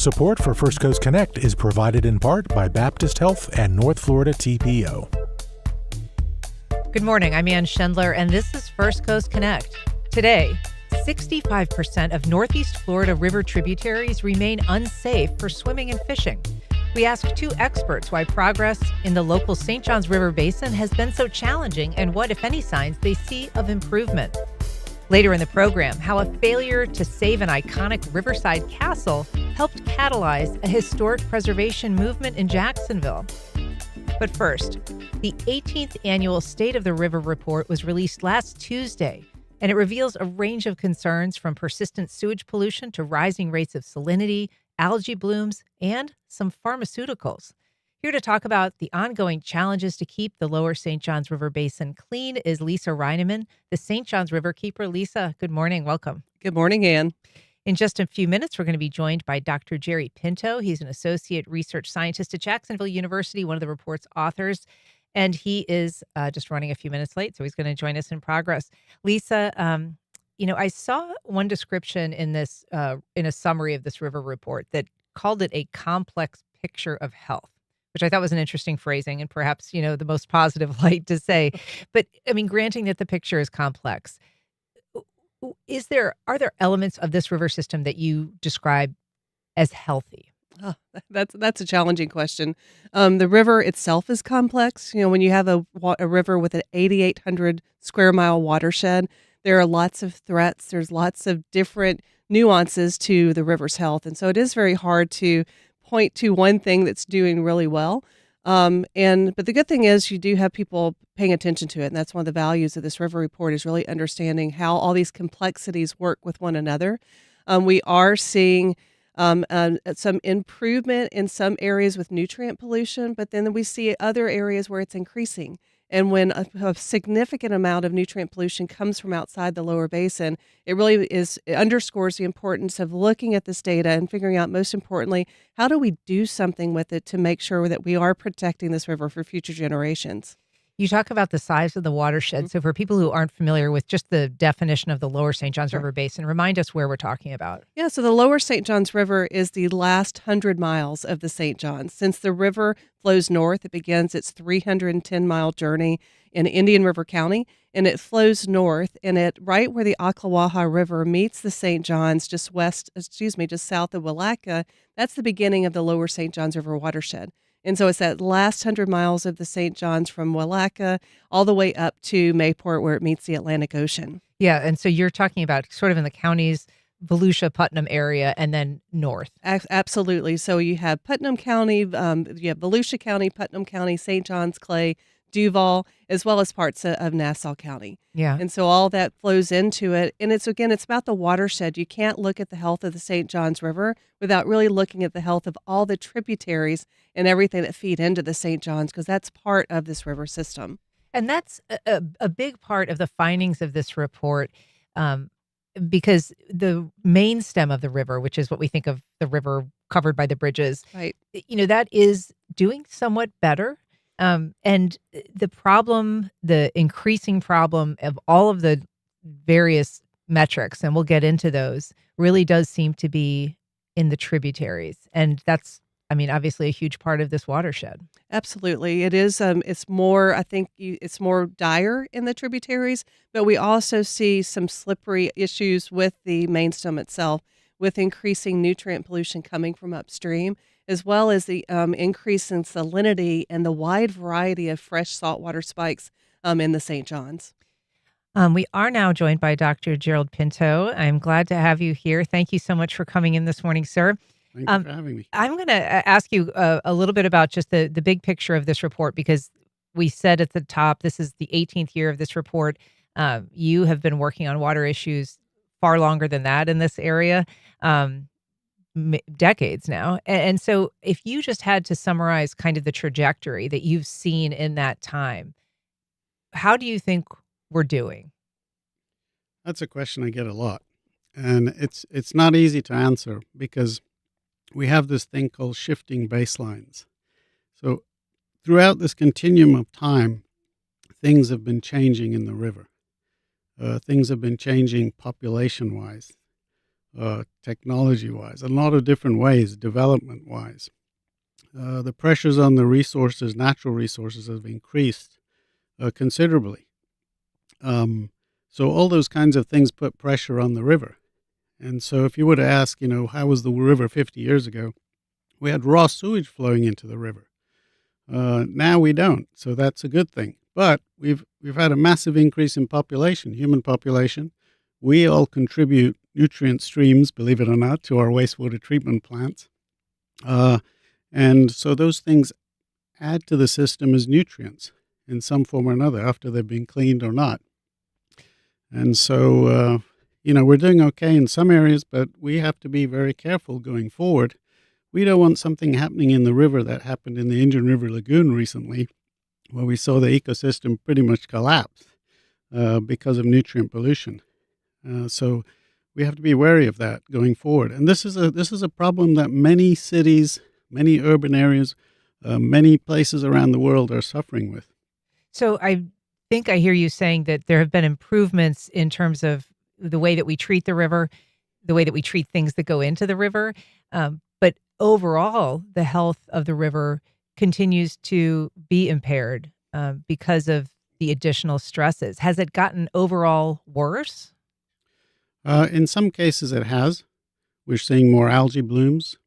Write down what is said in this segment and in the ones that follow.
Support for First Coast Connect is provided in part by Baptist Health and North Florida TPO. Good morning, I'm Ann Schendler, and this is First Coast Connect. Today, 65% of Northeast Florida river tributaries remain unsafe for swimming and fishing. We asked two experts why progress in the local St. Johns River Basin has been so challenging and what, if any, signs they see of improvement. Later in the program, how a failure to save an iconic riverside castle helped catalyze a historic preservation movement in Jacksonville. But first, the 18th annual State of the River Report was released last Tuesday, and it reveals a range of concerns from persistent sewage pollution to rising rates of salinity, algae blooms, and some pharmaceuticals. Here to talk about the ongoing challenges to keep the lower St. Johns River Basin clean is Lisa Rinaman, the St. Johns Riverkeeper. Lisa, good morning. Welcome. Good morning, Ann. In just a few minutes, we're going to be joined by Dr. Gerry Pinto. He's an associate research scientist at Jacksonville University, one of the report's authors, and he is just running a few minutes late, so he's going to join us in progress. Lisa, I saw one description in this, in a summary of this river report that called it a complex picture of health, which I thought was an interesting phrasing and perhaps, the most positive light to say. But I mean, granting that the picture is complex, are there elements of this river system that you describe as healthy? Oh, that's a challenging question. The river itself is complex. When you have a river with an 8,800 square mile watershed, there are lots of threats. There's lots of different nuances to the river's health. And so it is very hard to point to one thing that's doing really well. But the good thing is you do have people paying attention to it. And that's one of the values of this river report is really understanding how all these complexities work with one another. We are seeing some improvement in some areas with nutrient pollution, but then we see other areas where it's increasing. And when a significant amount of nutrient pollution comes from outside the lower basin, it underscores the importance of looking at this data and figuring out, most importantly, how do we do something with it to make sure that we are protecting this river for future generations. You talk about the size of the watershed. Mm-hmm. So for people who aren't familiar with just the definition of the lower St. Johns River Basin, remind us where we're talking about. Yeah, so the lower St. Johns River is the last 100 miles of the St. Johns. Since the river flows north, it begins its 310-mile journey in Indian River County, and it flows north, and right where the Ocklawaha River meets the St. Johns, just south of Willaca, that's the beginning of the lower St. Johns River watershed. And so it's that last 100 miles of the St. Johns from Willaca all the way up to Mayport where it meets the Atlantic Ocean. Yeah, and so you're talking about sort of in the counties, Volusia, Putnam area, and then north. Absolutely. So you have Putnam County, you have Volusia County, Putnam County, St. Johns, Clay, Duval, as well as parts of Nassau County. Yeah. And so all that flows into it. And it's about the watershed. You can't look at the health of the St. Johns River without really looking at the health of all the tributaries and everything that feed into the St. Johns, because that's part of this river system. And that's a big part of the findings of this report, because the main stem of the river, which is what we think of the river covered by the bridges, right? That is doing somewhat better. And the increasing problem of all of the various metrics, and we'll get into those, really does seem to be in the tributaries. And that's, obviously a huge part of this watershed. Absolutely. It is. It's more, it's more dire in the tributaries, but we also see some slippery issues with the main stem itself, with increasing nutrient pollution coming from upstream, as well as the increase in salinity and the wide variety of fresh saltwater spikes in the St. Johns. We are now joined by Dr. Gerry Pinto. I'm glad to have you here. Thank you so much for coming in this morning, sir. Thank you for having me. I'm going to ask you a little bit about just the big picture of this report, because we said at the top, this is the 18th year of this report. You have been working on water issues far longer than that in this area. Decades now. And so if you just had to summarize kind of the trajectory that you've seen in that time, how do you think we're doing? That's a question I get a lot. And it's not easy to answer because we have this thing called shifting baselines. So throughout this continuum of time, things have been changing in the river. Things have been changing population-wise. technology-wise, a lot of different ways, development-wise. The pressures on the resources, natural resources, have increased considerably. So all those kinds of things put pressure on the river. And so if you were to ask, how was the river 50 years ago, we had raw sewage flowing into the river. Now we don't, so that's a good thing. But we've had a massive increase in population, human population. We all contribute nutrient streams, believe it or not, to our wastewater treatment plants. And so those things add to the system as nutrients in some form or another, after they've been cleaned or not. And so, we're doing okay in some areas, but we have to be very careful going forward. We don't want something happening in the river that happened in the Indian River Lagoon recently, where we saw the ecosystem pretty much collapse because of nutrient pollution. So we have to be wary of that going forward. And this is a problem that many cities, many urban areas, many places around the world are suffering with. So I think I hear you saying that there have been improvements in terms of the way that we treat the river, the way that we treat things that go into the river. But overall, the health of the river continues to be impaired because of the additional stresses. Has it gotten overall worse? In some cases it has. We're seeing more algae blooms.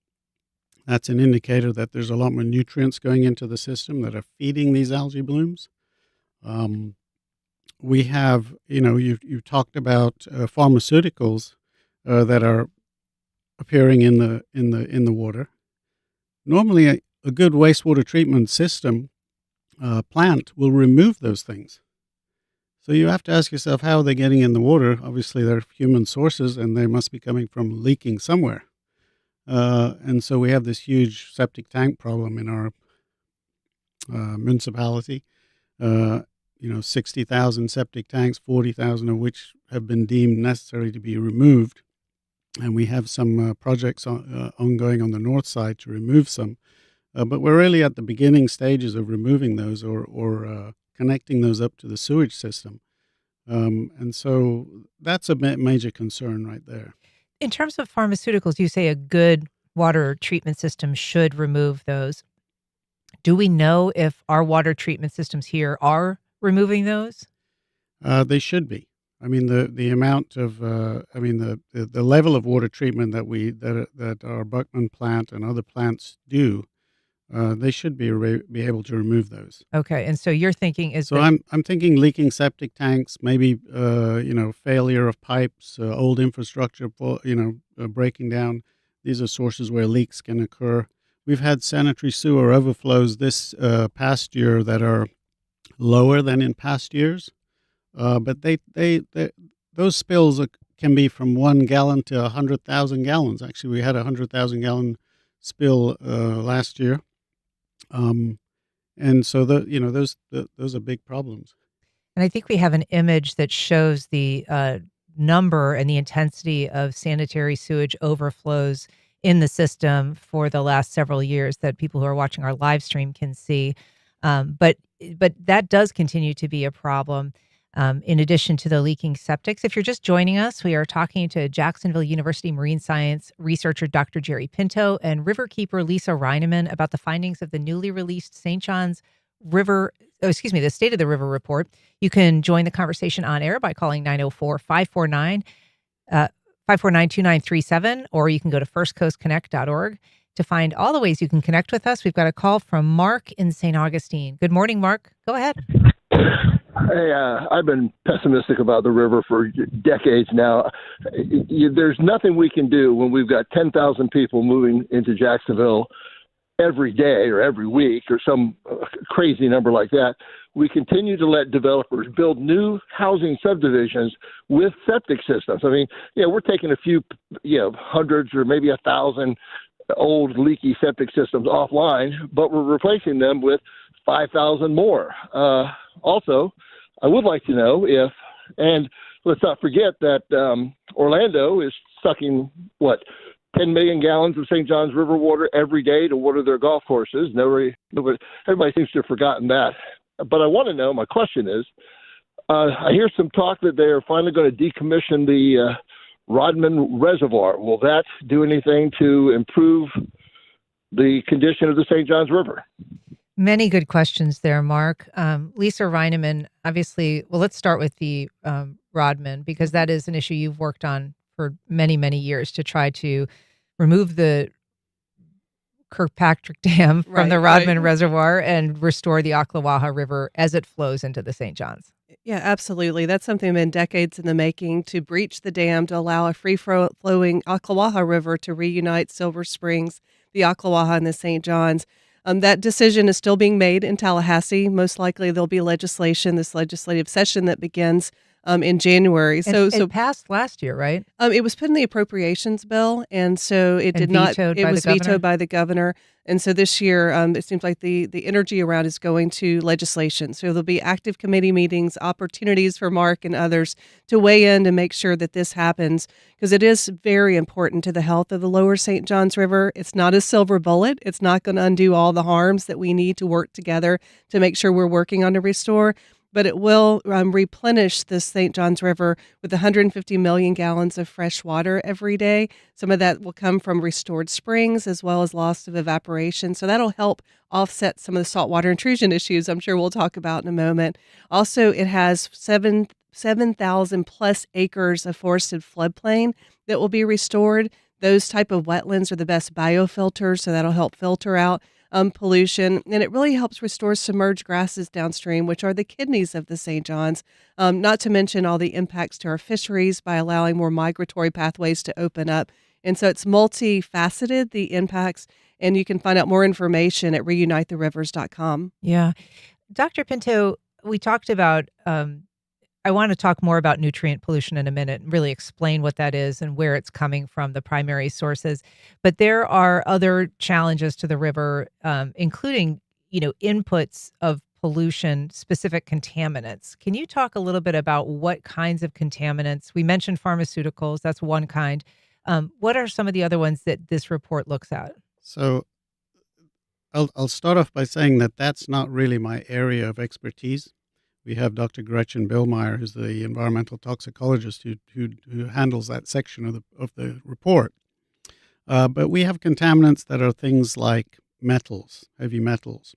That's an indicator that there's a lot more nutrients going into the system that are feeding these algae blooms. We have, you talked about pharmaceuticals that are appearing in the water. Normally, a good wastewater treatment system plant will remove those things. So you have to ask yourself, how are they getting in the water? Obviously, they're human sources, and they must be coming from leaking somewhere. And so we have this huge septic tank problem in our municipality. 60,000 septic tanks, 40,000 of which have been deemed necessary to be removed. And we have some projects ongoing on the north side to remove some. But we're really at the beginning stages of removing those or connecting those up to the sewage system. And so that's a major concern right there. In terms of pharmaceuticals, you say a good water treatment system should remove those. Do we know if our water treatment systems here are removing those? They should be. I mean, the amount of, the level of water treatment that our Buckman plant and other plants do, they should be able to remove those. Okay, and so you're thinking is so that I'm thinking leaking septic tanks, maybe failure of pipes, old infrastructure, breaking down. These are sources where leaks can occur. We've had sanitary sewer overflows this past year that are lower than in past years, but those spills can be from 1 gallon to 100,000 gallons. Actually, we had a 100,000 gallon spill last year, and so those are big problems. And I think we have an image that shows the number and the intensity of sanitary sewage overflows in the system for the last several years that people who are watching our live stream can see. But that does continue to be a problem. In addition to the leaking septics. If you're just joining us, we are talking to Jacksonville University marine science researcher Dr. Gerry Pinto and Riverkeeper Lisa Rinaman about the findings of the newly released St. John's the State of the River report. You can join the conversation on air by calling 904-549-2937, or you can go to firstcoastconnect.org to find all the ways you can connect with us. We've got a call from Mark in St. Augustine. Good morning, Mark. Go ahead. Hey, I've been pessimistic about the river for decades now. There's nothing we can do when we've got 10,000 people moving into Jacksonville every day or every week or some crazy number like that. We continue to let developers build new housing subdivisions with septic systems. I mean, we're taking a few, hundreds or maybe 1,000 old leaky septic systems offline, but we're replacing them with 5,000 more. Also, I would like to know and let's not forget that Orlando is sucking, 10 million gallons of St. John's River water every day to water their golf courses. Everybody seems to have forgotten that. But I want to know, my question is, I hear some talk that they are finally going to decommission the Rodman Reservoir. Will that do anything to improve the condition of the St. Johns River? Many good questions there, Mark. Lisa Rinaman, obviously, well, let's start with the Rodman, because that is an issue you've worked on for many, many years to try to remove the Kirkpatrick Dam from the Rodman Reservoir and restore the Ocklawaha River as it flows into the St. Johns. Yeah, absolutely. That's something been decades in the making, to breach the dam to allow a free-flowing Ocklawaha River to reunite Silver Springs, the Ocklawaha, and the St. Johns. That decision is still being made in Tallahassee. Most likely there'll be legislation, this legislative session that begins in January. It passed last year, right? It was put in the appropriations bill, and so it did not. It was vetoed by the governor, and so this year it seems like the energy around is going to legislation. So there'll be active committee meetings, opportunities for Mark and others to weigh in to make sure that this happens, because it is very important to the health of the lower St. Johns River. It's not a silver bullet. It's not going to undo all the harms that we need to work together to make sure we're working on to restore. But it will replenish the St. Johns River with 150 million gallons of fresh water every day. Some of that will come from restored springs as well as loss of evaporation. So that'll help offset some of the saltwater intrusion issues I'm sure we'll talk about in a moment. Also, it has 7,000 plus acres of forested floodplain that will be restored. Those type of wetlands are the best biofilters, so that'll help filter out pollution, and it really helps restore submerged grasses downstream, which are the kidneys of the St. Johns, not to mention all the impacts to our fisheries by allowing more migratory pathways to open up. And so it's multifaceted, the impacts, and you can find out more information at reunitethерivers.com. Yeah. Dr. Pinto, we talked about, I want to talk more about nutrient pollution in a minute and really explain what that is and where it's coming from, the primary sources. But there are other challenges to the river, including, inputs of pollution, specific contaminants. Can you talk a little bit about what kinds of contaminants? We mentioned pharmaceuticals. That's one kind. What are some of the other ones that this report looks at? So I'll start off by saying that that's not really my area of expertise. We have Dr. Gretchen Billmeyer, who's the environmental toxicologist who handles that section of the report. But we have contaminants that are things like metals, heavy metals,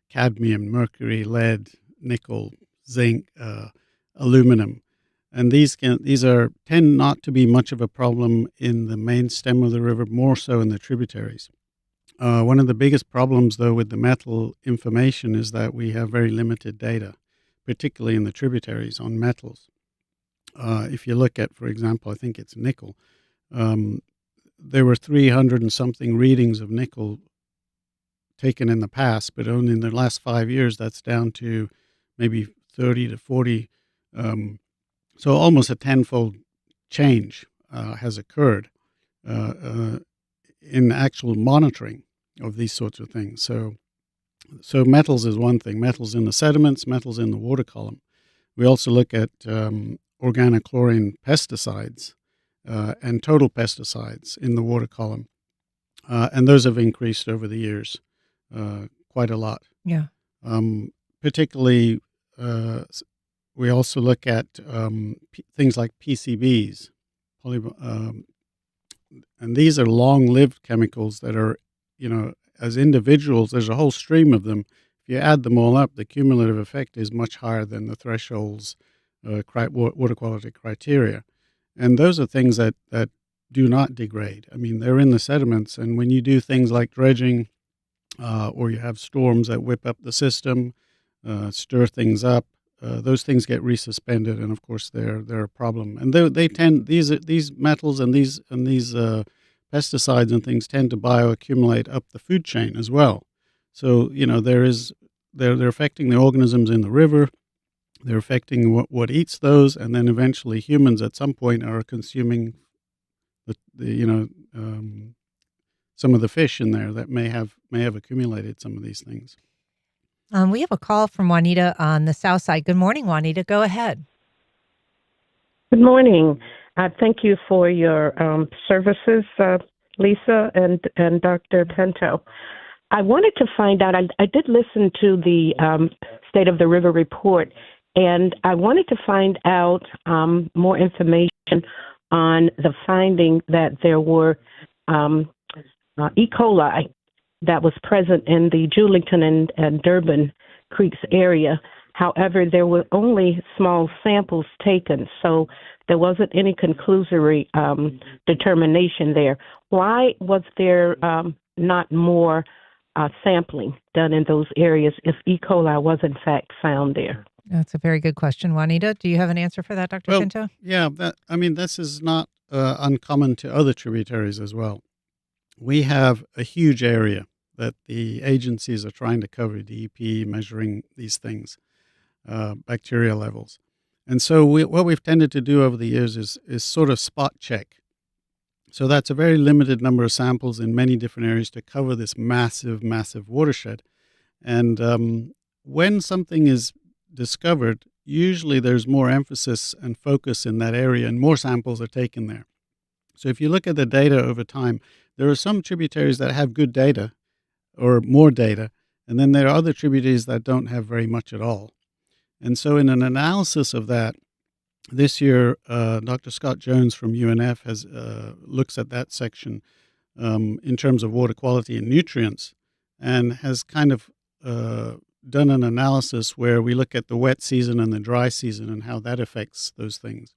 cadmium, mercury, lead, nickel, zinc, aluminum, and these tend not to be much of a problem in the main stem of the river, more so in the tributaries. One of the biggest problems, though, with the metal information is that we have very limited data, particularly in the tributaries on metals. If you look at, for example, I think it's nickel, there were 300 and something readings of nickel taken in the past, but only in the last 5 years that's down to maybe 30 to 40. So almost a tenfold change has occurred in actual monitoring of these sorts of things. So metals is one thing. Metals in the sediments, metals in the water column. We also look at organochlorine pesticides and total pesticides in the water column. And those have increased over the years quite a lot. Yeah. Particularly, we also look at things like PCBs, and these are long-lived chemicals that are, as individuals, there's a whole stream of them. If you add them all up, the cumulative effect is much higher than the thresholds, water quality criteria. And those are things that do not degrade. I mean, they're in the sediments, and when you do things like dredging, or you have storms that whip up the system, stir things up, those things get resuspended, and of course they're a problem. And these metals and these pesticides and things tend to bioaccumulate up the food chain as well. So they're affecting the organisms in the river. They're affecting what eats those, and then eventually humans at some point are consuming some of the fish in there that may have accumulated some of these things. We have a call from Juanita on the south side. Good morning, Juanita. Go ahead. Good morning. Thank you for your services, Lisa and Dr. Pinto. I wanted to find out, I did listen to the State of the River report, And I wanted to find out more information on the finding that there were E. coli that was present in the Julington and Durban Creeks area. However, there were only small samples taken, so there wasn't any conclusory determination there. Why was there not more sampling done in those areas if E. coli was in fact found there? That's a very good question. Juanita, do you have an answer for that, Dr. Pinto? Yeah, this is not uncommon to other tributaries as well. We have a huge area that the agencies are trying to cover, DEP measuring these things, bacteria levels. And so what we've tended to do over the years is sort of spot check. So that's a very limited number of samples in many different areas to cover this massive, massive watershed. And when something is discovered, usually there's more emphasis and focus in that area and more samples are taken there. So if you look at the data over time, there are some tributaries that have good data or more data, and then there are other tributaries that don't have very much at all. And so in an analysis of that, this year, Dr. Scott Jones from UNF has looks at that section in terms of water quality and nutrients, and has kind of done an analysis where we look at the wet season and the dry season and how that affects those things.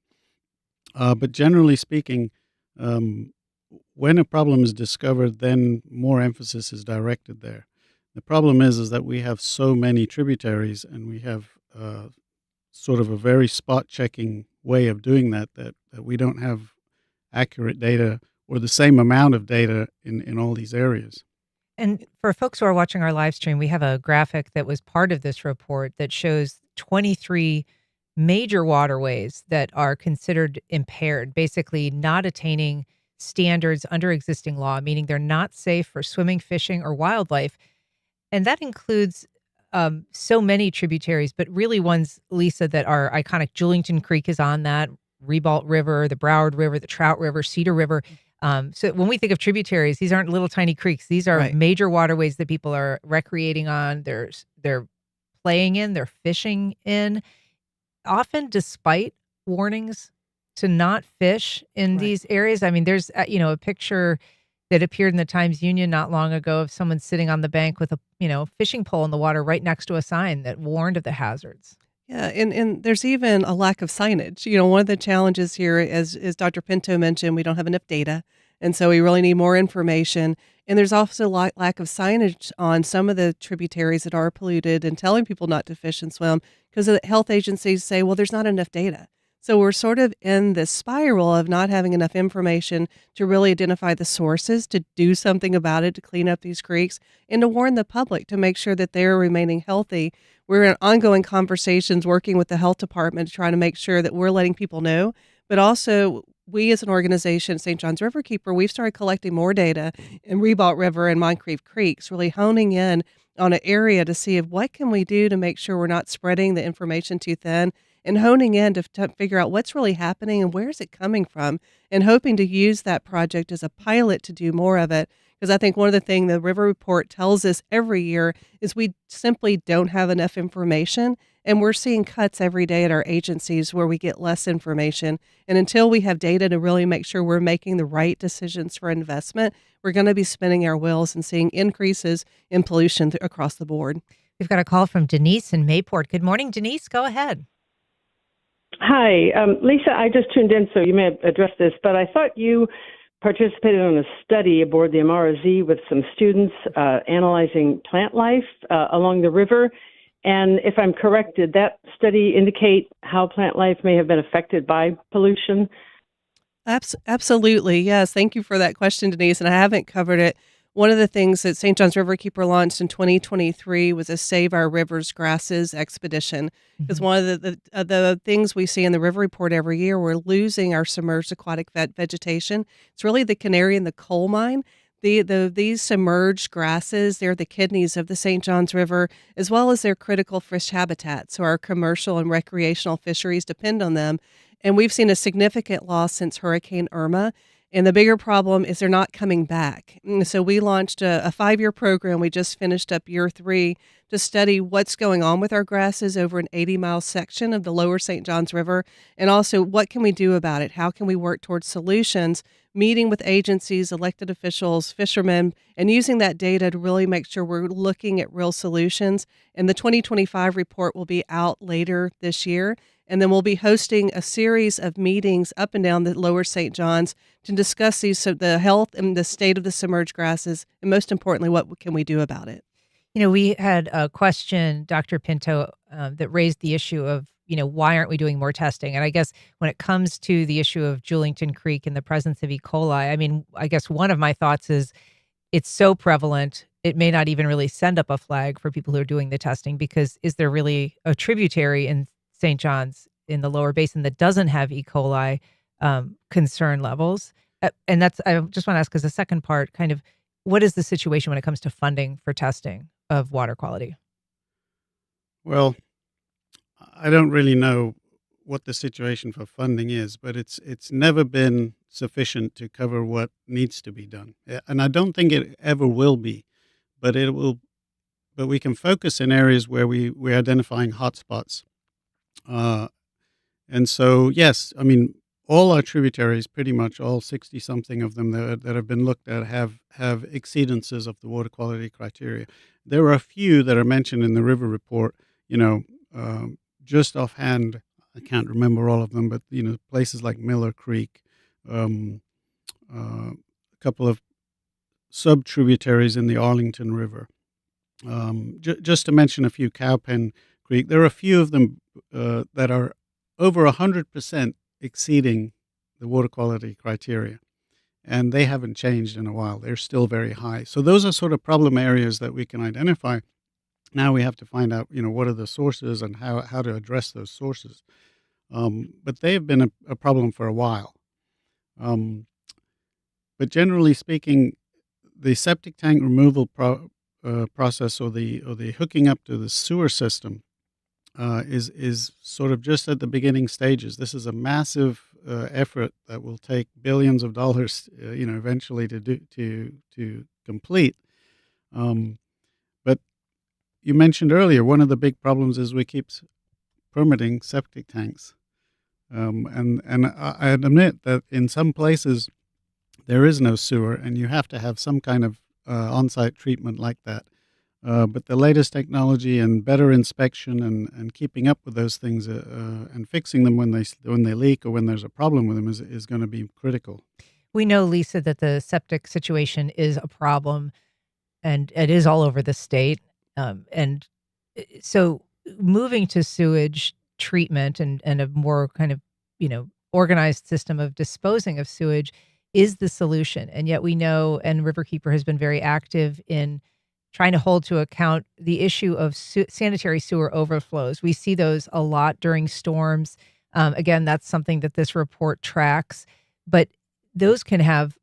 But generally speaking, when a problem is discovered, then more emphasis is directed there. The problem is that we have so many tributaries, and we have sort of a very spot-checking way of doing that we don't have accurate data or the same amount of data in all these areas. And for folks who are watching our live stream, we have a graphic that was part of this report that shows 23 major waterways that are considered impaired, basically not attaining standards under existing law, meaning they're not safe for swimming, fishing, or wildlife. And that includes so many tributaries, but really ones, Lisa, that are iconic. Julington Creek is on that, Ribault River, the Broward River, the Trout River, Cedar River. So when we think of tributaries, these aren't little tiny creeks. These are major waterways that people are recreating on. They're playing in, they're fishing in, often despite warnings to not fish in these areas. I mean, there's a picture that appeared in the Times-Union not long ago of someone sitting on the bank with a fishing pole in the water right next to a sign that warned of the hazards. Yeah, and there's even a lack of signage. One of the challenges here, as Dr. Pinto mentioned, we don't have enough data, and so we really need more information. And there's also lack of signage on some of the tributaries that are polluted and telling people not to fish and swim because the health agencies say, well, there's not enough data. So we're sort of in this spiral of not having enough information to really identify the sources, to do something about it, to clean up these creeks, and to warn the public to make sure that they're remaining healthy. We're in ongoing conversations working with the health department to try to make sure that we're letting people know, but also we as an organization, St. John's Riverkeeper, we've started collecting more data in Ribault River and Moncrief Creeks, really honing in on an area to see if what can we do to make sure we're not spreading the information too thin, and honing in to figure out what's really happening and where is it coming from, and hoping to use that project as a pilot to do more of it. Because I think one of the things the River Report tells us every year is we simply don't have enough information, and we're seeing cuts every day at our agencies where we get less information. And until we have data to really make sure we're making the right decisions for investment, we're going to be spinning our wheels and seeing increases in pollution across the board. We've got a call from Denise in Mayport. Good morning, Denise. Go ahead. Hi, Lisa, I just tuned in, so you may have addressed this, but I thought you participated in a study aboard the MRZ with some students analyzing plant life along the river. And if I'm correct, did that study indicate how plant life may have been affected by pollution? Absolutely. Yes. Thank you for that question, Denise. And I haven't covered it. One of the things that St. John's Riverkeeper launched in 2023 was a Save Our Rivers Grasses expedition. Because one of the things we see in the River Report every year, we're losing our submerged aquatic vegetation. It's really the canary in the coal mine. These submerged grasses, they're the kidneys of the St. Johns River, as well as their critical fish habitat. So our commercial and recreational fisheries depend on them. And we've seen a significant loss since Hurricane Irma. And the bigger problem is they're not coming back. So we launched a 5-year program. We just finished up year 3 to study what's going on with our grasses over an 80-mile section of the lower St. Johns River, and also what can we do about it? How can we work towards solutions, meeting with agencies, elected officials, fishermen, and using that data to really make sure we're looking at real solutions. And the 2025 report will be out later this year. And then we'll be hosting a series of meetings up and down the lower St. Johns to discuss these, so the health and the state of the submerged grasses, and most importantly, what can we do about it? We had a question, Dr. Pinto, that raised the issue of, why aren't we doing more testing? And I guess when it comes to the issue of Julington Creek and the presence of E. coli, I guess one of my thoughts is it's so prevalent, it may not even really send up a flag for people who are doing the testing, because is there really a tributary in St. John's in the lower basin that doesn't have E. coli concern levels? And I just want to ask as a second part, kind of, what is the situation when it comes to funding for testing of water quality? Well, I don't really know what the situation for funding is, but it's never been sufficient to cover what needs to be done, and I don't think it ever will be. But it will. But we can focus in areas where we're identifying hotspots, and so yes, all our tributaries, pretty much all 60 something of them that have been looked at, have exceedances of the water quality criteria. There are a few that are mentioned in the river report. Just offhand, I can't remember all of them, but places like Miller Creek, a couple of sub-tributaries in the Arlington River. Just to mention a few, Cowpen Creek, there are a few of them that are over 100% exceeding the water quality criteria, and they haven't changed in a while. They're still very high. So those are sort of problem areas that we can identify. Now we have to find out, what are the sources and how to address those sources. But they have been a problem for a while. But generally speaking, the septic tank removal process, or the hooking up to the sewer system, is sort of just at the beginning stages. This is a massive effort that will take billions of dollars, eventually to complete. But you mentioned earlier, one of the big problems is we keep permitting septic tanks, and I admit that in some places there is no sewer, and you have to have some kind of on-site treatment like that. But the latest technology and better inspection and keeping up with those things and fixing them when they leak or when there's a problem with them is going to be critical. We know, Lisa, that the septic situation is a problem, and it is all over the state. And so moving to sewage treatment and a more kind of, organized system of disposing of sewage is the solution. And yet we know, and Riverkeeper has been very active in trying to hold to account the issue of sanitary sewer overflows. We see those a lot during storms. Again, that's something that this report tracks, but those can have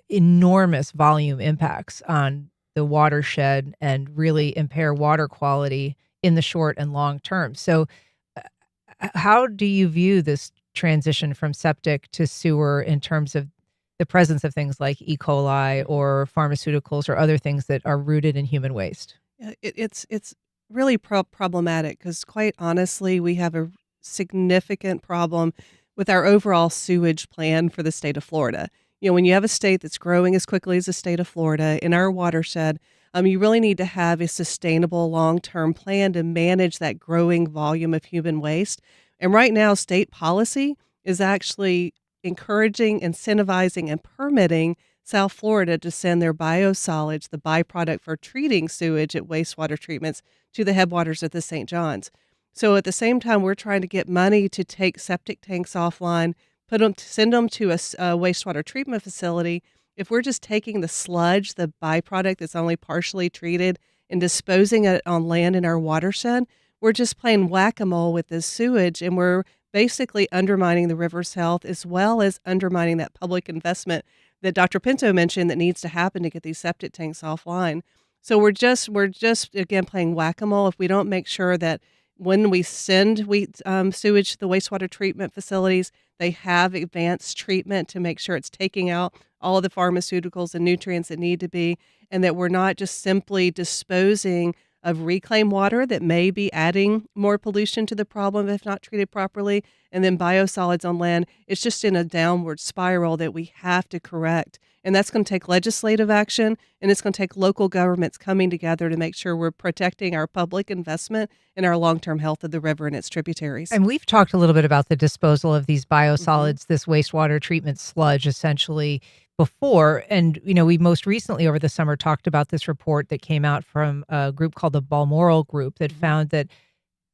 enormous volume impacts on the watershed and really impair water quality in the short and long term. So how do you view this transition from septic to sewer in terms of the presence of things like E. coli or pharmaceuticals or other things that are rooted in human waste? Yeah, it's really problematic because, quite honestly, we have a significant problem with our overall sewage plan for the state of Florida. When you have a state that's growing as quickly as the state of Florida in our watershed, you really need to have a sustainable long-term plan to manage that growing volume of human waste. And right now, state policy is actually encouraging, incentivizing, and permitting South Florida to send their biosolids, the byproduct for treating sewage at wastewater treatments, to the headwaters of the St. Johns. So at the same time, we're trying to get money to take septic tanks offline, send them to a wastewater treatment facility. If we're just taking the sludge, the byproduct that's only partially treated, and disposing it on land in our watershed, we're just playing whack-a-mole with this sewage, and we're basically undermining the river's health, as well as undermining that public investment that Dr. Pinto mentioned that needs to happen to get these septic tanks offline. So we're just again playing whack-a-mole if we don't make sure that when we send sewage to the wastewater treatment facilities, They have advanced treatment to make sure it's taking out all of the pharmaceuticals and nutrients that need to be, and that we're not just simply disposing of reclaimed water that may be adding more pollution to the problem if not treated properly, and then biosolids on land. It's just in a downward spiral that we have to correct. And that's going to take legislative action, and it's going to take local governments coming together to make sure we're protecting our public investment and our long-term health of the river and its tributaries. And we've talked a little bit about the disposal of these biosolids, Mm-hmm. this wastewater treatment sludge, essentially before. And, we most recently over the summer talked about this report that came out from a group called the Balmoral Group that found that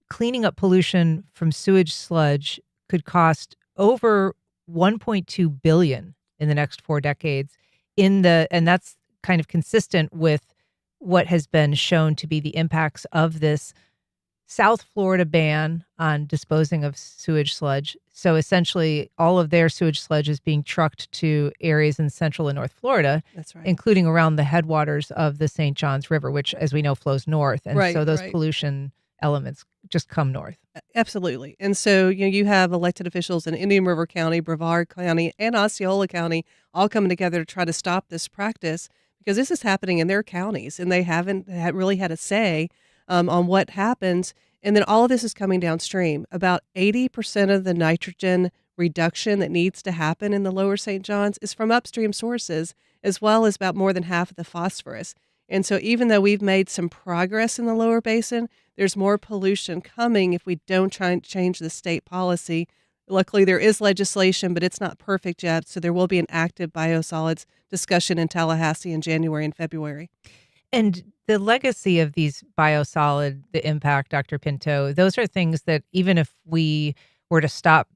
cleaning up pollution from sewage sludge could cost over 1.2 billion in the next 4 decades and that's kind of consistent with what has been shown to be the impacts of this South Florida ban on disposing of sewage sludge. So essentially all of their sewage sludge is being trucked to areas in Central and North Florida, That's right. including around the headwaters of the St. Johns River, which, as we know, flows north. And Right, so those right. pollution elements just come north. Absolutely. And so, you have elected officials in Indian River County, Brevard County, and Osceola County all coming together to try to stop this practice because this is happening in their counties and they haven't really had a say on what happens. And then all of this is coming downstream. About 80% of the nitrogen reduction that needs to happen in the lower St. Johns is from upstream sources, as well as about more than half of the phosphorus. And so even though we've made some progress in the lower basin, there's more pollution coming if we don't try and change the state policy. Luckily, there is legislation, but it's not perfect yet. So there will be an active biosolids discussion in Tallahassee in January and February. And the legacy of these biosolid, the impact, Dr. Pinto, those are things that even if we were to stop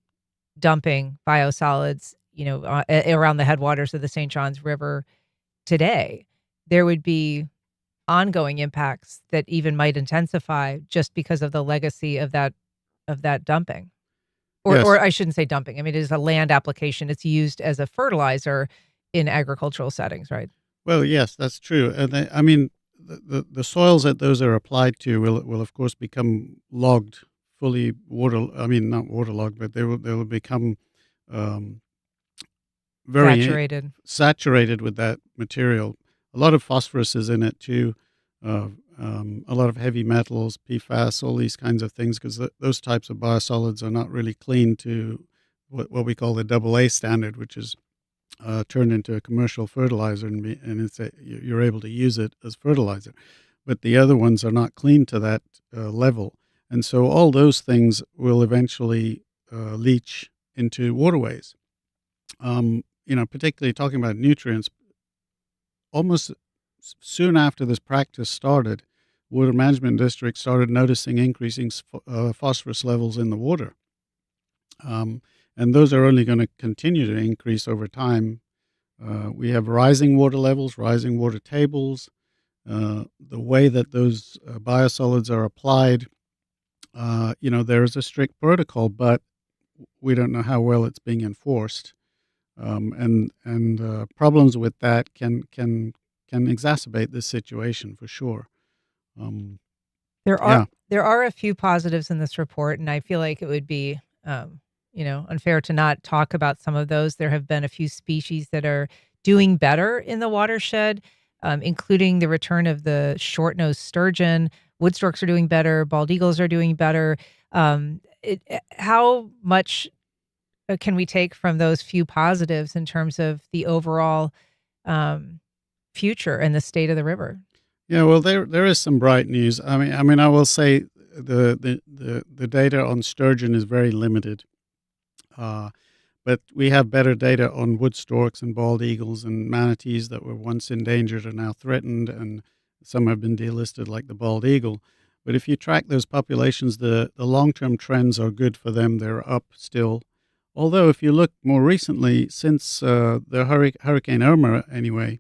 dumping biosolids, around the headwaters of the St. Johns River today, there would be ongoing impacts that even might intensify just because of the legacy of that dumping. Or, Yes. or I shouldn't say dumping. I mean, it is a land application. It's used as a fertilizer in agricultural settings, right? Well, yes, that's true. And the soils that those are applied to will of course become logged, fully water. I mean, not waterlogged, but they will become very Saturated. saturated with that material. A lot of phosphorus is in it too. A lot of heavy metals, PFAS, all these kinds of things, because those types of biosolids are not really clean to what we call the AA standard, which is turned into a commercial fertilizer, and you're able to use it as fertilizer. But the other ones are not clean to that level. And so all those things will eventually leach into waterways. Particularly talking about nutrients, almost soon after this practice started, water management districts started noticing increasing phosphorus levels in the water. And those are only going to continue to increase over time. We have rising water levels, rising water tables. The way that those biosolids are applied, there is a strict protocol, but we don't know how well it's being enforced. And problems with that can exacerbate this situation for sure. There are a few positives in this report, and I feel like it would be unfair to not talk about some of those. There have been a few species that are doing better in the watershed, including the return of the short-nosed sturgeon. Wood storks are doing better. Bald eagles are doing better. How much can we take from those few positives in terms of the overall future and the state of the river? Yeah, well, there is some bright news. I mean, I will say the data on sturgeon is very limited, but we have better data on wood storks and bald eagles and manatees that were once endangered are now threatened, and some have been delisted, like the bald eagle. But if you track those populations, the long-term trends are good for them. They're up still. Although if you look more recently, since the Hurricane Irma anyway,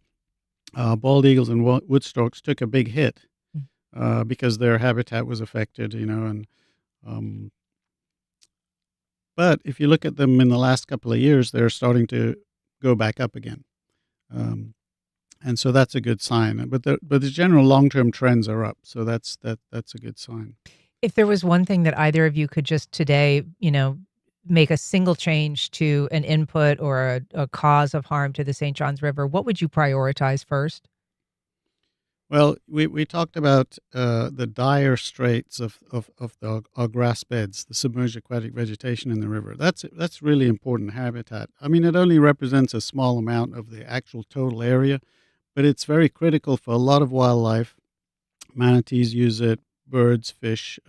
bald eagles and wood storks took a big hit because their habitat was affected, but if you look at them in the last couple of years, they're starting to go back up again. And so that's a good sign. But the general long-term trends are up, so that's a good sign. If there was one thing that either of you could just today, make a single change to an input or a cause of harm to the St. Johns River, what would you prioritize first? Well, we talked about the dire straits of our grass beds, the submerged aquatic vegetation in the river. That's really important habitat. I mean, it only represents a small amount of the actual total area, but it's very critical for a lot of wildlife. Manatees use it, birds, fish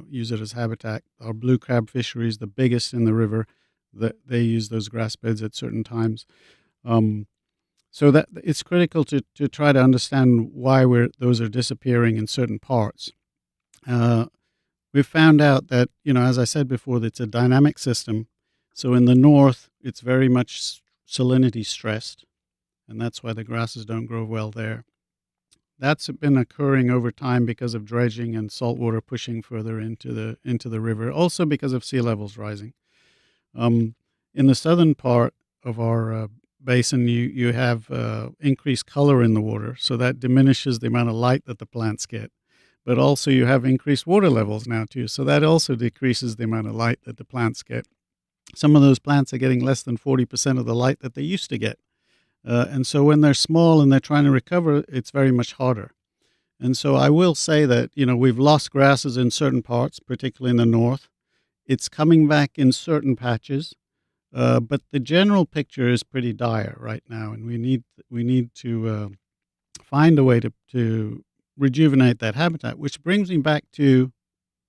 use it as habitat. Our blue crab fishery is the biggest in the river. They use those grass beds at certain times. So that it's critical to try to understand why those are disappearing in certain parts. We've found out that, as I said before, that it's a dynamic system. So in the north, it's very much salinity stressed, and that's why the grasses don't grow well there. That's been occurring over time because of dredging and saltwater pushing further into the river, also because of sea levels rising. In the southern part of our basin, you have increased color in the water, so that diminishes the amount of light that the plants get. But also you have increased water levels now too, so that also decreases the amount of light that the plants get. Some of those plants are getting less than 40% of the light that they used to get. And so when they're small and they're trying to recover, it's very much harder. And so I will say that, we've lost grasses in certain parts, particularly in the north. It's coming back in certain patches. But the general picture is pretty dire right now, and we need to find a way to rejuvenate that habitat. Which brings me back to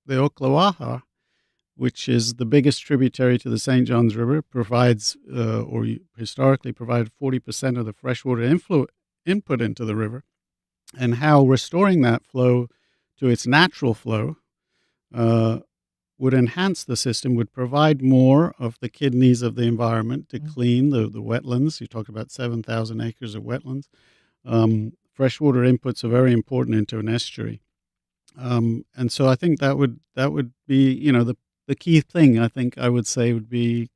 the Ocklawaha, which is the biggest tributary to the St. Johns River, provides or historically provided 40% of the freshwater input into the river, and how restoring that flow to its natural flow would enhance the system, would provide more of the kidneys of the environment to clean the wetlands. You talk about 7,000 acres of wetlands. Freshwater inputs are very important into an estuary. And so I think that would be, the key thing, I think I would say, would be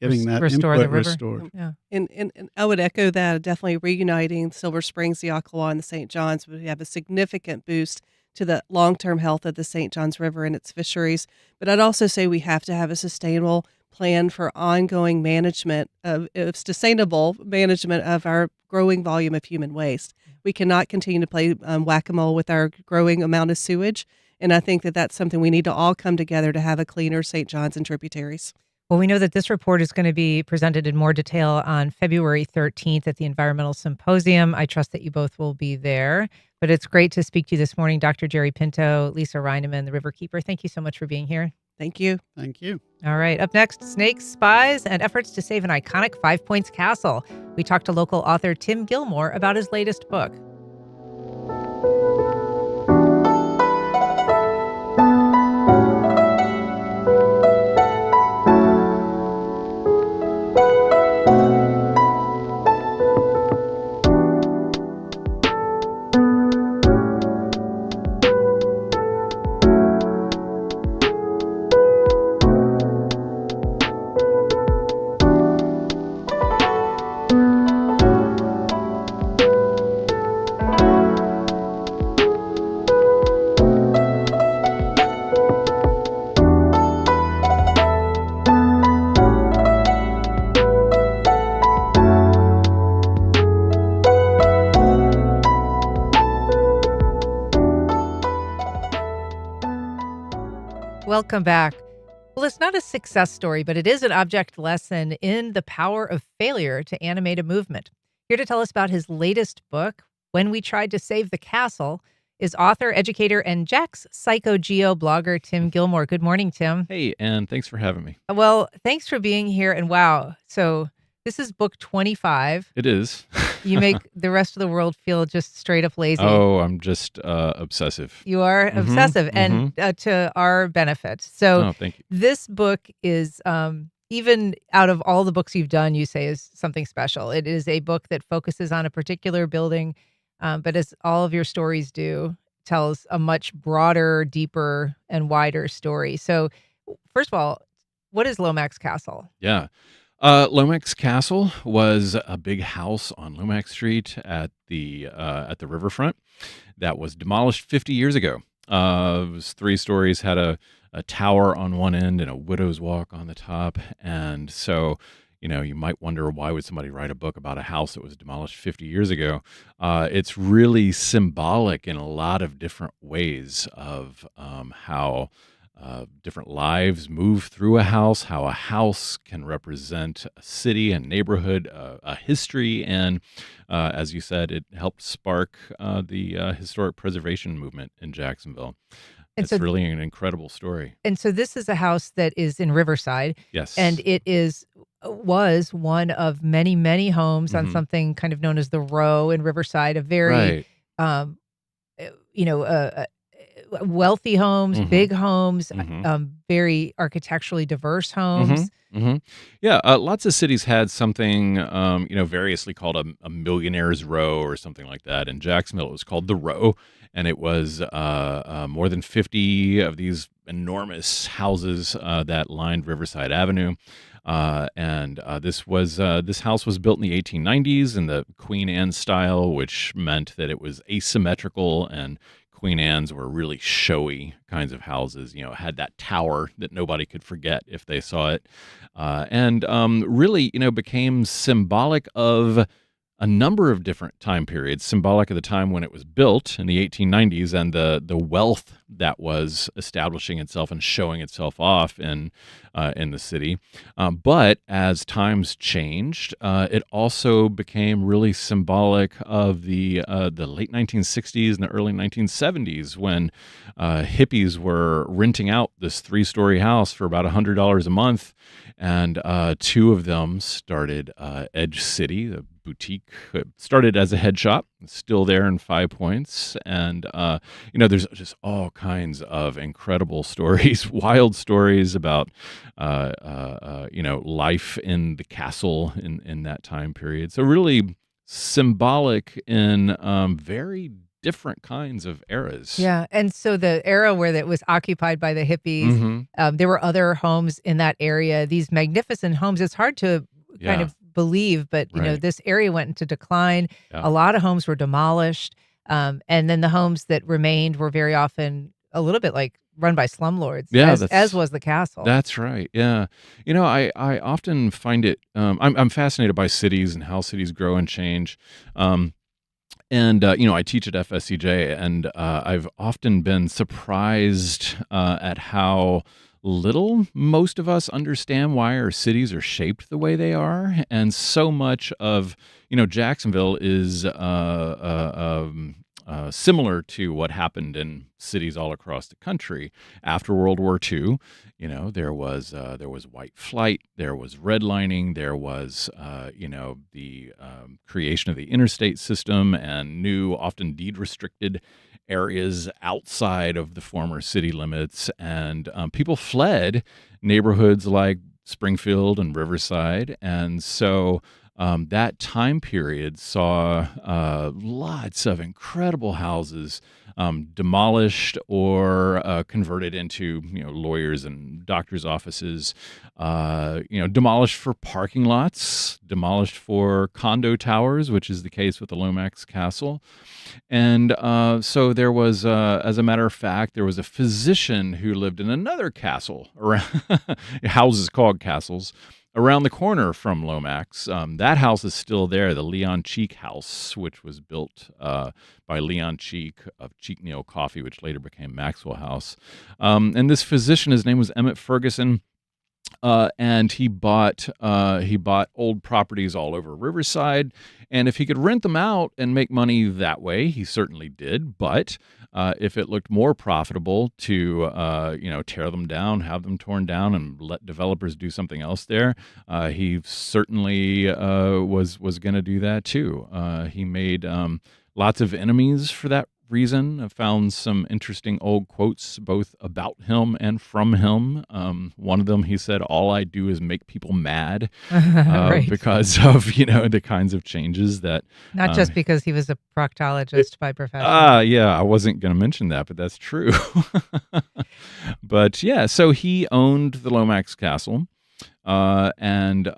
getting that Restore input the river. restored. Yeah. And I would echo that. Definitely reuniting Silver Springs, the Ocklawaha, and the St. Johns would have a significant boost to the long-term health of the St. Johns River and its fisheries. But I'd also say we have to have a sustainable plan for ongoing management of sustainable management of our growing volume of human waste. We cannot continue to play whack-a-mole with our growing amount of sewage. And I think that that's something we need to all come together to have a cleaner St. Johns and tributaries. Well, we know that this report is going to be presented in more detail on February 13th at the Environmental Symposium. I trust that you both will be there. But it's great to speak to you this morning, Dr. Gerry Pinto, Lisa Rinaman, the Riverkeeper. Thank you so much for being here. Thank you. Thank you. All right. Up next, snakes, spies, and efforts to save an iconic Five Points castle. We talked to local author Tim Gilmore about his latest book. Welcome back. Well, it's not a success story, but it is an object lesson in the power of failure to animate a movement. Here to tell us about his latest book, When We Tried to Save the Castle, is author, educator, and Jack's psycho-geo blogger, Tim Gilmore. Good morning, Tim. Hey, and thanks for having me. Well, thanks for being here. And wow, so this is book 25. It is. You make the rest of the world feel just straight up lazy. Oh, I'm just obsessive. You are obsessive, and to our benefit. So Oh, thank you. this book is, even out of all the books you've done, you say is something special. It is a book that focuses on a particular building, but as all of your stories do, tells a much broader, deeper, and wider story. So first of all, what is Lomax Castle? Yeah. Lomax Castle was a big house on Lomax Street at the riverfront that was demolished 50 years ago. It was 3 stories, had a tower on one end and a widow's walk on the top. And so, you might wonder, why would somebody write a book about a house that was demolished 50 years ago? It's really symbolic in a lot of different ways of how different lives move through a house, how a house can represent a city, a neighborhood, a history, and as you said, it helped spark the historic preservation movement in Jacksonville. And It's so, really an incredible story. this is a house that is in Riverside, Yes. and it was one of many, many homes on Mhm. something kind of known as the Row in Riverside, a very, Right. um, you know, wealthy homes, Mhm. big homes, Mhm. very architecturally diverse Mhm. homes. Mhm. Yeah, lots of cities had something, variously called a millionaire's row or something like that. In Jacksonville, it was called the Row, and it was more than 50 of these enormous houses that lined Riverside Avenue. This house was built in the 1890s in the Queen Anne style, which meant that it was asymmetrical, and Queen Anne's were really showy kinds of houses. It had that tower that nobody could forget if they saw it, and really, became symbolic of a number of different time periods, symbolic of the time when it was built in the 1890s and the wealth that was establishing itself and showing itself off in the city. But as times changed, it also became really symbolic of the late 1960s and the early 1970s, when hippies were renting out this 3-story house for about $100 a month, and 2 of them started Edge City, the boutique. It started as a head shop, still there in 5 Points, and there's just all kinds of incredible stories, wild stories about life in the castle in that time period. So really symbolic in very different kinds of eras. Yeah, and so the era where it was occupied by the hippies, Mhm. there were other homes in that area. These magnificent homes. It's hard to kind Yeah. of believe, but Right. this area went into decline. Yeah. A lot of homes were demolished, and then the homes that remained were very often a little bit like run by slumlords, Yeah, as was the castle. that's right. Yeah. I often find it, I'm fascinated by cities and how cities grow and change. And I teach at FSCJ, and I've often been surprised at how little most of us understand why our cities are shaped the way they are. And so much of, Jacksonville is similar to what happened in cities all across the country after World War II. There was white flight, there was redlining, there was the creation of the interstate system and new, often deed restricted areas outside of the former city limits, and people fled neighborhoods like Springfield and Riverside, and so that time period saw lots of incredible houses demolished or converted into lawyers and doctors' offices. Demolished for parking lots, demolished for condo towers, which is the case with the Lomax Castle. And so there was, as a matter of fact, there was a physician who lived in another castle around houses called castles around the corner from Lomax. That house is still there, the Leon Cheek House, which was built by Leon Cheek of Cheek Neal Coffee, which later became Maxwell House. And this physician, his name was Emmett Ferguson. And he bought old properties all over Riverside, and if he could rent them out and make money that way, he certainly did. But if it looked more profitable to tear them down, have them torn down, and let developers do something else there, he certainly was going to do that too. He made lots of enemies for that reason. I found some interesting old quotes both about him and from him. One of them, he said, "All I do is make people mad," Right. because of the kinds of changes that. Not just because he was a proctologist by profession. Yeah, I wasn't going to mention that, but that's true. But yeah, so he owned the Lomax Castle, and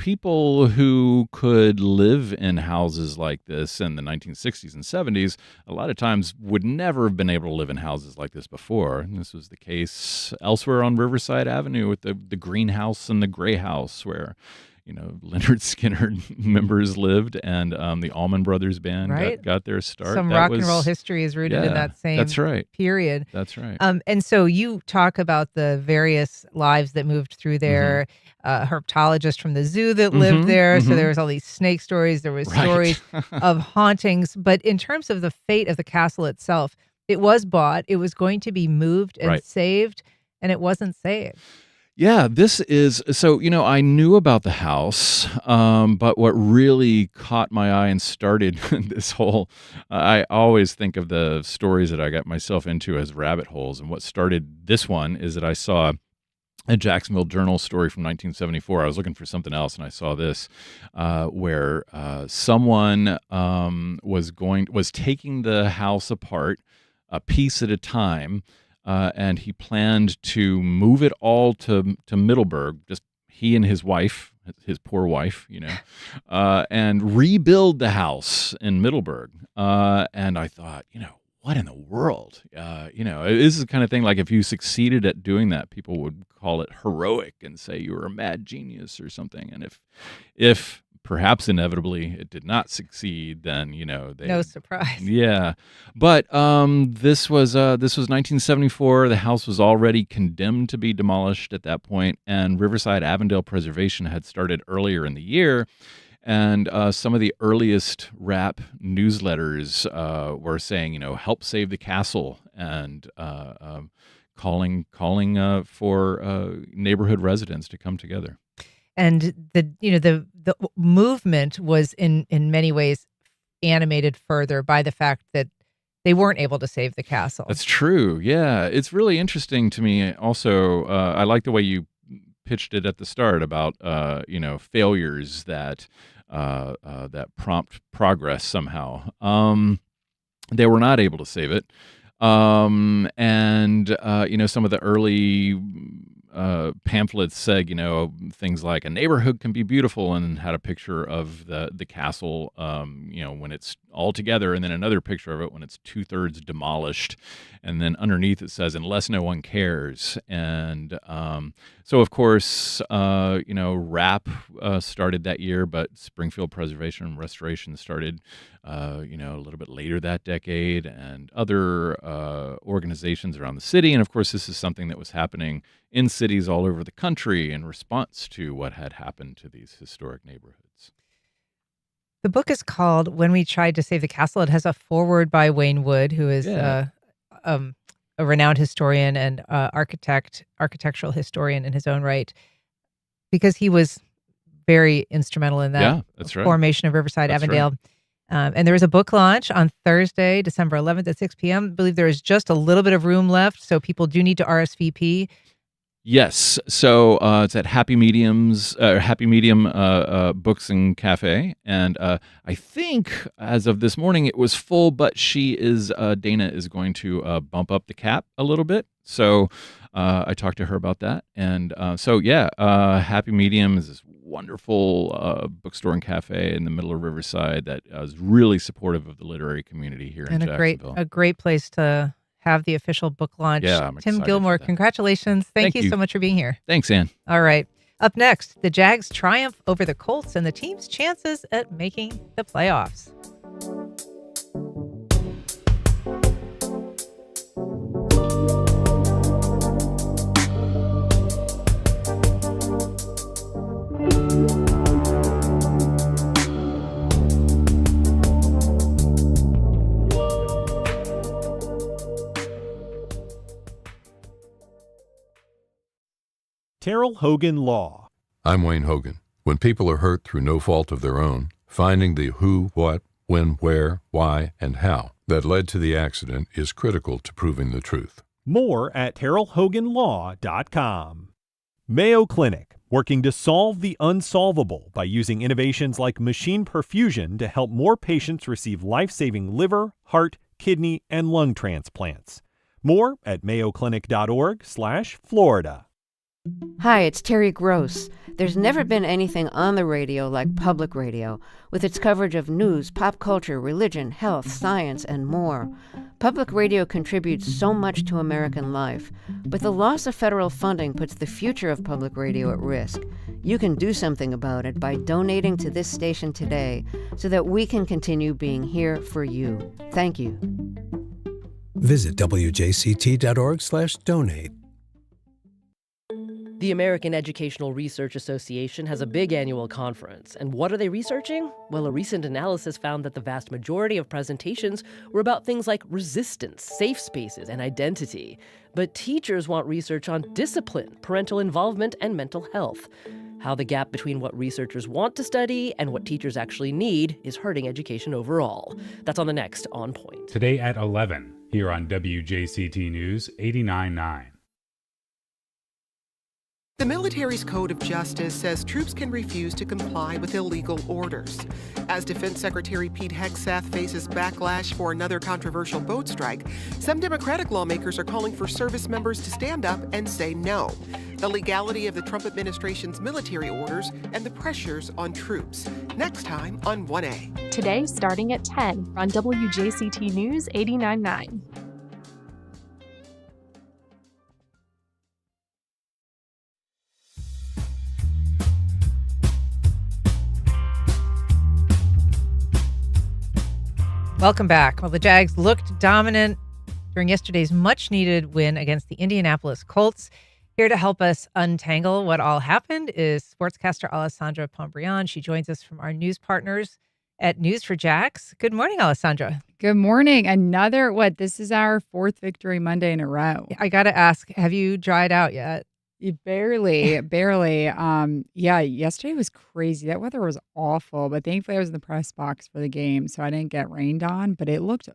people who could live in houses like this in the 1960s and 70s, a lot of times would never have been able to live in houses like this before. And this was the case elsewhere on Riverside Avenue with the greenhouse and the gray house where, Leonard Skinner members lived, and the Allman Brothers Band Right. got their start. Some That rock and was- roll history is rooted in yeah, that same that's right. period. That's right. And so you talk about the various lives that moved through there, herpetologists from the zoo that lived there. So there was all these snake stories. There was Right. stories of hauntings. But in terms of the fate of the castle itself, it was bought. It was going to be moved and Right. saved, and it wasn't saved. Yeah, this is so, I knew about the house, but what really caught my eye and started this whole, I always think of the stories that I got myself into as rabbit holes. And what started this one is that I saw a Jacksonville Journal story from 1974. I was looking for something else, and I saw this where someone was taking the house apart a piece at a time. And he planned to move it all to Middleburg, just he and his wife, his poor wife, and rebuild the house in Middleburg. And I thought, what in the world? This is the kind of thing, like if you succeeded at doing that, people would call it heroic and say you were a mad genius or something. And if perhaps inevitably it did not succeed, then, No surprise. yeah. But this was 1974. The house was already condemned to be demolished at that point, and Riverside Avondale Preservation had started earlier in the year. And some of the earliest rap newsletters were saying, help save the castle, and calling for neighborhood residents to come together. And the movement was in many ways animated further by the fact that they weren't able to save the castle. That's true. Yeah, it's really interesting to me. Also, I like the way you pitched it at the start about failures that prompt progress somehow. They were not able to save it, and some of the early pamphlets said, things like a neighborhood can be beautiful, and had a picture of the castle, when it's all together, and then another picture of it when it's 2/3 demolished, and then underneath it says, unless no one cares. And so, of course, RAP started that year, but Springfield Preservation and Restoration started, a little bit later that decade, and other organizations around the city. And of course, this is something that was happening in cities all over the country in response to what had happened to these historic neighborhoods. The book is called When We Tried to Save the Castle. It has a foreword by Wayne Wood, who is a renowned historian and architectural historian in his own right, because he was very instrumental in that that's right. formation of Riverside That's Avondale. right. And there is a book launch on Thursday, December 11th at 6 p.m. I believe there is just a little bit of room left, so people do need to RSVP. Yes, so it's at Happy Medium Books and Cafe, and I think as of this morning it was full, but Dana is going to bump up the cap a little bit. So I talked to her about that, and Happy Medium is this wonderful bookstore and cafe in the middle of Riverside that is really supportive of the literary community here in Jacksonville. A great place to have the official book launch. Yeah, I'm Tim excited Gilmore, for that. congratulations. Thank you so much for being here. Thanks, Ann. All right. Up next, the Jags triumph over the Colts and the team's chances at making the playoffs. Terrell Hogan Law. I'm Wayne Hogan. When people are hurt through no fault of their own, finding the who, what, when, where, why, and how that led to the accident is critical to proving the truth. More at TerrellHoganLaw.com. Mayo Clinic, working to solve the unsolvable by using innovations like machine perfusion to help more patients receive life-saving liver, heart, kidney, and lung transplants. More at mayoclinic.org/Florida. Hi, it's Terry Gross. There's never been anything on the radio like public radio, with its coverage of news, pop culture, religion, health, science, and more. Public radio contributes so much to American life, but the loss of federal funding puts the future of public radio at risk. You can do something about it by donating to this station today so that we can continue being here for you. Thank you. Visit wjct.org/donate. The American Educational Research Association has a big annual conference. And what are they researching? Well, a recent analysis found that the vast majority of presentations were about things like resistance, safe spaces, and identity. But teachers want research on discipline, parental involvement, and mental health. How the gap between what researchers want to study and what teachers actually need is hurting education overall. That's on the next On Point. Today at 11, here on WJCT News 89.9. The military's Code of Justice says troops can refuse to comply with illegal orders. As Defense Secretary Pete Hegseth faces backlash for another controversial boat strike, some Democratic lawmakers are calling for service members to stand up and say no. The legality of the Trump administration's military orders and the pressures on troops. Next time on 1A. Today, starting at 10 on WJCT News 89.9. Welcome back. Well, the Jags looked dominant during yesterday's much-needed win against the Indianapolis Colts. Here to help us untangle what all happened is sportscaster Alessandra Pombrian. She joins us from our news partners at News4Jax. Good morning, Alessandra. Good morning. This is our fourth victory Monday in a row. I got to ask, have you dried out yet? Barely. Yesterday was crazy. That weather was awful, but thankfully I was in the press box for the game, so I didn't get rained on, but it looked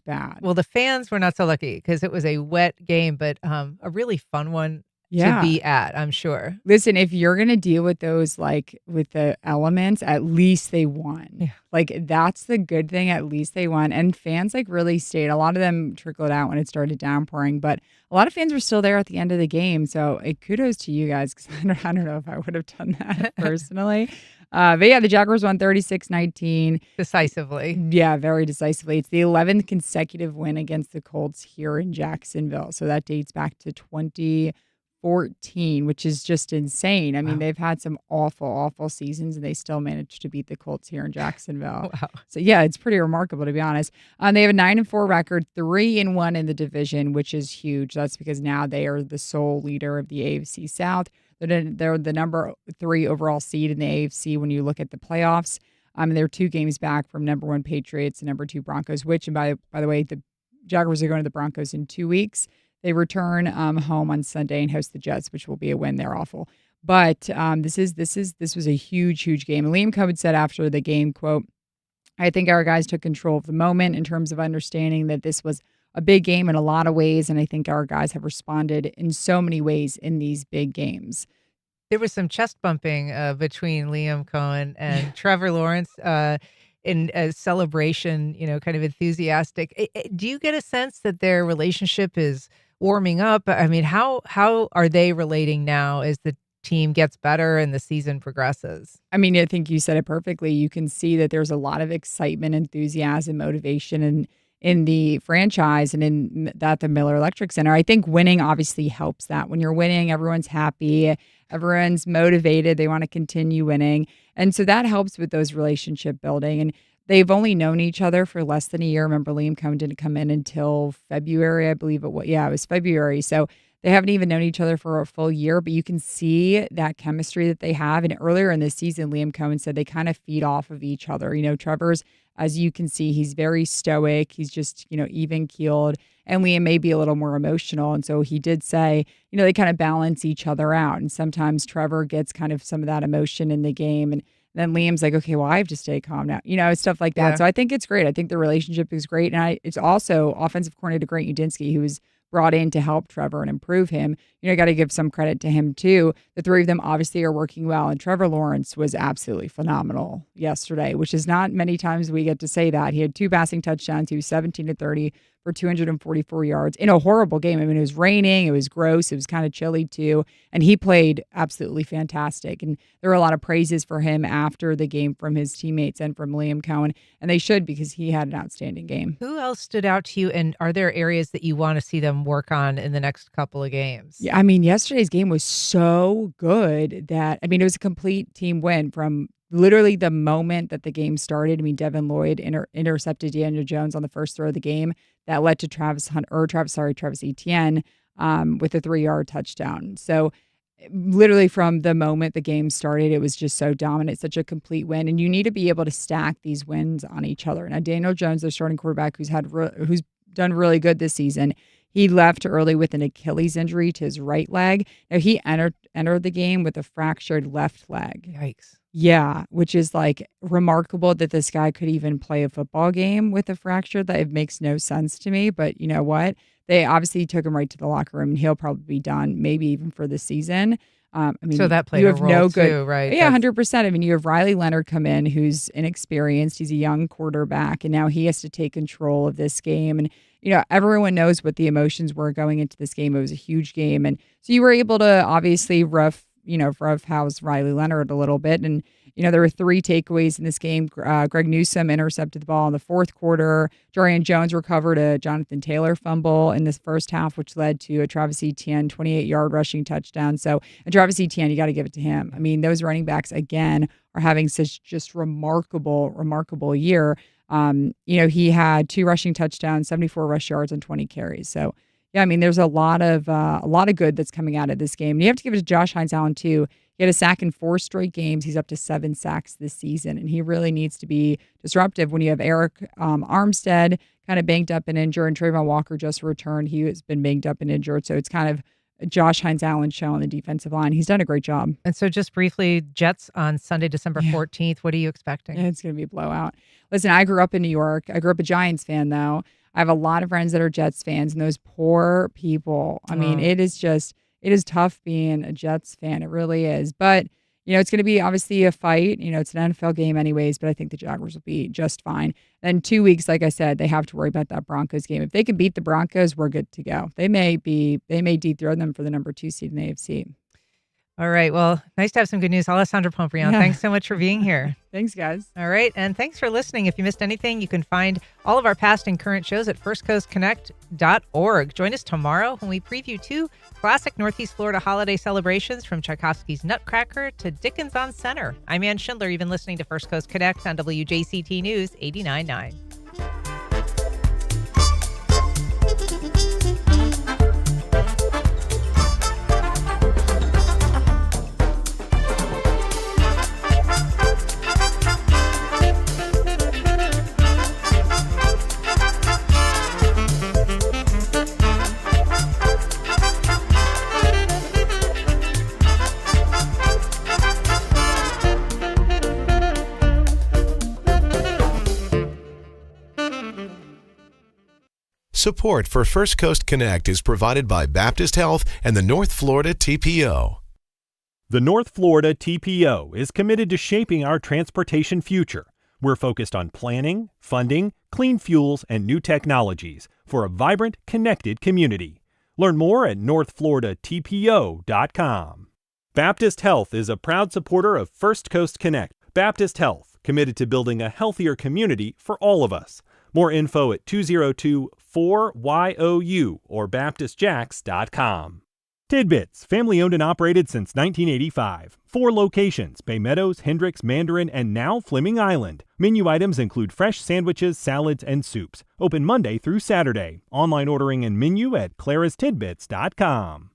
bad. Well, the fans were not so lucky because it was a wet game, but a really fun one to be at, I'm sure. Listen, if you're going to deal with those, like with the elements, at least they won. Yeah. Like that's the good thing. At least they won. And fans really stayed. A lot of them trickled out when it started downpouring, but a lot of fans were still there at the end of the game. So kudos to you guys because I don't know if I would have done that personally. But yeah, the Jaguars won 36-19. Decisively. Yeah, very decisively. It's the 11th consecutive win against the Colts here in Jacksonville. So that dates back to 2014, which is just insane. I mean, they've had some awful seasons, and they still managed to beat the Colts here in Jacksonville. Wow. So, yeah, it's pretty remarkable, to be honest. They have a 9-4 record, 3-1 in the division, which is huge. That's because now they are the sole leader of the AFC South. They're the number 3 overall seed in the AFC when you look at the playoffs. They're 2 games back from number 1 Patriots and number 2 Broncos, which, and by the way, the Jaguars are going to the Broncos in 2 weeks. They return home on Sunday and host the Jets, which will be a win. They're awful. But this was a huge game. And Liam Cohen said after the game, quote, "I think our guys took control of the moment in terms of understanding that this was a big game in a lot of ways. And I think our guys have responded in so many ways in these big games." There was some chest bumping between Liam Cohen and Trevor Lawrence in a celebration, kind of enthusiastic. Do you get a sense that their relationship is warming up? I mean, how are they relating now as the team gets better and the season progresses? I mean, I think you said it perfectly. You can see that there's a lot of excitement, enthusiasm, motivation, in the franchise and in the Miller Electric Center. I think winning obviously helps that. When you're winning, everyone's happy, everyone's motivated, they want to continue winning. And so that helps with those relationship building. And they've only known each other for less than a year. Remember, Liam Cohen didn't come in until February, I believe it was. Yeah, it was February. So they haven't even known each other for a full year, but you can see that chemistry that they have. And earlier in the season, Liam Cohen said they kind of feed off of each other. Trevor's, as you can see, he's very stoic. He's just, even keeled. And Liam may be a little more emotional. And so he did say, they kind of balance each other out. And sometimes Trevor gets kind of some of that emotion in the game. And then Liam's like, okay, well, I have to stay calm now, stuff like that. Yeah. So I think it's great. I think the relationship is great. And it's also offensive coordinator Grant Udinski, who was brought in to help Trevor and improve him. Got to give some credit to him too. The 3 of them obviously are working well. And Trevor Lawrence was absolutely phenomenal yesterday, which is not many times we get to say that. He had 2 passing touchdowns. He was 17-30 for 244 yards in a horrible game. I mean, it was raining, it was gross, it was kind of chilly too, and he played absolutely fantastic. And there were a lot of praises for him after the game from his teammates and from Liam Cohen, and they should, because he had an outstanding game. Who else stood out to you, and are there areas that you want to see them work on in the next couple of games? Yeah, I mean, yesterday's game was so good that, I mean, it was a complete team win from literally the moment that the game started. I mean, Devin Lloyd intercepted Daniel Jones on the first throw of the game that led to Travis Etienne with a 3-yard touchdown. So literally from the moment the game started, it was just so dominant, such a complete win. And you need to be able to stack these wins on each other. Now, Daniel Jones, their starting quarterback, who's done really good this season, he left early with an Achilles injury to his right leg. Now, he entered the game with a fractured left leg. Yikes. Yeah, which is like remarkable that this guy could even play a football game with a fracture. That it makes no sense to me. But you know what? They obviously took him right to the locker room, and he'll probably be done, maybe even for the season. I mean, so that played you a have role no good, too, right? Yeah, 100%. I mean, you have Riley Leonard come in, who's inexperienced. He's a young quarterback, and now he has to take control of this game. And you know, everyone knows what the emotions were going into this game. It was a huge game, and so you were able to obviously roughhouse Riley Leonard a little bit. And you know, there were 3 takeaways in this game. Greg Newsome intercepted the ball in the fourth quarter. Jarian Jones recovered a Jonathan Taylor fumble in this first half, which led to a Travis Etienne 28-yard rushing touchdown. So, and Travis Etienne, you got to give it to him. I mean, those running backs, again, are having such just remarkable year. You know, he had 2 rushing touchdowns, 74 rush yards, and 20 carries. So, yeah, I mean, there's a lot of good that's coming out of this game. And you have to give it to Josh Hines-Allen, too. He had a sack in 4 straight games. He's up to 7 sacks this season, and he really needs to be disruptive when you have Eric Armstead kind of banged up and injured, and Trayvon Walker just returned. He has been banged up and injured, so it's kind of a Josh Hines-Allen show on the defensive line. He's done a great job. And so just briefly, Jets on Sunday, December 14th. What are you expecting? It's going to be a blowout. Listen, I grew up in New York. I grew up a Giants fan, though. I have a lot of friends that are Jets fans, and those poor people. I mean, it is tough being a Jets fan. It really is. But, you know, it's going to be obviously a fight. You know, it's an NFL game anyways, but I think the Jaguars will be just fine. Then 2 weeks, like I said, they have to worry about that Broncos game. If they can beat the Broncos, we're good to go. They may dethrone them for the number 2 seed in the AFC. All right. Well, nice to have some good news. Alessandra Pomprion, thanks so much for being here. Thanks, guys. All right. And thanks for listening. If you missed anything, you can find all of our past and current shows at firstcoastconnect.org. Join us tomorrow when we preview 2 classic Northeast Florida holiday celebrations, from Tchaikovsky's Nutcracker to Dickens on Center. I'm Ann Schindler. You've been listening to First Coast Connect on WJCT News 89.9. Support for First Coast Connect is provided by Baptist Health and the North Florida TPO. The North Florida TPO is committed to shaping our transportation future. We're focused on planning, funding, clean fuels, and new technologies for a vibrant, connected community. Learn more at northfloridatpo.com. Baptist Health is a proud supporter of First Coast Connect. Baptist Health, committed to building a healthier community for all of us. More info at 202-4YOU or baptistjacks.com. Tidbits, family owned and operated since 1985. 4 locations: Bay Meadows, Hendricks, Mandarin, and now Fleming Island. Menu items include fresh sandwiches, salads, and soups. Open Monday through Saturday. Online ordering and menu at clarastidbits.com.